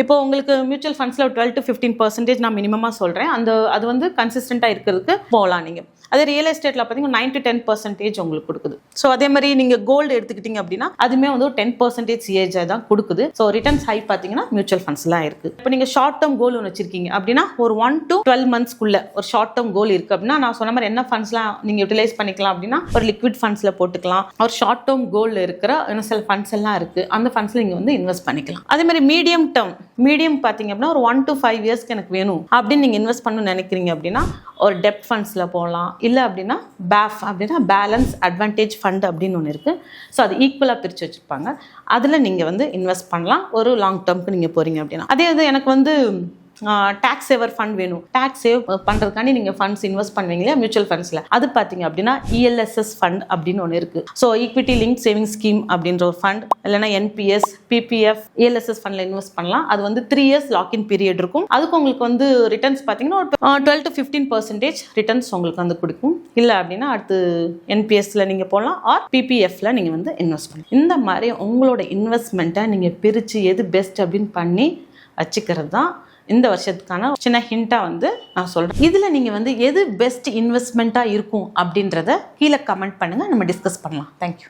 இப்போ உங்களுக்கு மியூச்சுவல் ஃபண்ட்ஸில் 12-15% நான் மினிமமாக சொல்கிறேன். அது வந்து கன்சிஸ்டண்ட்டாக இருக்கிறதுக்கு போகலாம் நீங்கள். அதே ரியல் எஸ்டேட்டில் பார்த்தீங்கன்னா 9-10% உங்களுக்கு கொடுக்குது. ஸோ அதே மாதிரி நீங்கள் கோல்டு எடுத்துக்கிட்டீங்க அப்படின்னா அதுவுமே வந்து ஒரு 10% சிஏஜை தான் கொடுக்குது. ஸோ ரிட்டர்ன்ஸ் ஹை பார்த்தீங்கன்னா மியூச்சுவல் ஃபண்ட்ஸ்லாம் இருக்குது. இப்போ நீங்கள் ஷார்ட் டேர்ம் கோல் ஒன்று வச்சிருக்கீங்க அப்படின்னா ஒரு 1 to 12 monthsக்குள்ள ஒரு ஷார்ட் டேர்ம் கோல் இருக்குது அப்படின்னா நான் சொன்ன மாதிரி என்ன ஃபண்ட்ஸ்லாம் நீங்கள் யூட்டிலைஸ் பண்ணிக்கலாம் அப்படின்னா ஒரு லிக்விட் ஃபண்ட்ஸில் போட்டுக்கலாம். ஒரு ஷார்ட் டேர்ம் கோலில் இருக்கிற இன்னும் சில ஃபண்ட்ஸ் எல்லாம் இருக்குது, அந்த ஃபண்ட்ஸில் நீங்கள் வந்து இன்வெஸ்ட் பண்ணிக்கலாம். அதே மாதிரி மீடியம் பார்த்தீங்க அப்படின்னா ஒரு 1 to 5 yearsக்கு எனக்கு வேணும் அப்படின்னு நீங்கள் இன்வெஸ்ட் பண்ணணும்னு நினைக்கிறீங்க அப்படின்னா ஒரு டெப்ட் ஃபண்ட்ஸில் போகலாம். இல்லை அப்படின்னா பேஃப் அப்படின்னா பேலன்ஸ் அட்வான்டேஜ் ஃபண்ட் அப்படின்னு ஒன்று இருக்குது. ஸோ அது ஈக்குவலாக பிரித்து வச்சுருப்பாங்க. அதில் நீங்கள் வந்து இன்வெஸ்ட் பண்ணலாம் ஒரு லாங் டேர்முக்கு நீங்கள் போகிறீங்க அப்படின்னா. அதே இது எனக்கு வந்து டேக்ஸ் சேவர் ஃபண்ட் வேணும், டேக்ஸ் சேவ் பண்ணுறதுக்காண்டி நீங்கள் ஃபண்ட்ஸ் இன்வெஸ்ட் பண்ணுவீங்க இல்லையா மியூச்சுவல் ஃபண்ட்ஸில், அது பார்த்தீங்க அப்படின்னா இஎல்எஸ்எஸ் ஃபண்ட் அப்படின்னு ஒன்று இருக்குது. So equity link saving scheme அப்படின்ற ஒரு ஃபண்ட், இல்லைனா என்பிஎஸ், பிபிஎஃப், இஎல்எஸ்எஸ் ஃபண்டில் இன்வெஸ்ட் பண்ணலாம். அது வந்து 3 years லாக்இன் பீரியட் இருக்கும். அதுக்கு உங்களுக்கு வந்து ரிட்டர்ன்ஸ் பார்த்தீங்கன்னா 12-15% ரிட்டர்ன்ஸ் உங்களுக்கு வந்து கொடுக்கும். இல்லை அப்படின்னா அடுத்து என்பிஎஸ்ல நீங்கள் போகலாம், ஆர் பிபிஎஃப்ல நீங்கள் வந்து இன்வெஸ்ட் பண்ணலாம். இந்த மாதிரி உங்களோட இன்வெஸ்ட்மெண்ட்டை நீங்கள் பிரித்து எது பெஸ்ட் அப்படின்னு பண்ணி வச்சுக்கிறது தான் இந்த வருஷத்துக்கான சின்ன ஹிண்ட்டாக வந்து நான் சொல்கிறேன். இதில் நீங்கள் வந்து எது பெஸ்ட் இன்வெஸ்ட்மெண்ட்டாக இருக்கும் அப்படின்றத கீழே கமெண்ட் பண்ணுங்கள், நம்ம டிஸ்கஸ் பண்ணலாம். தேங்க்யூ.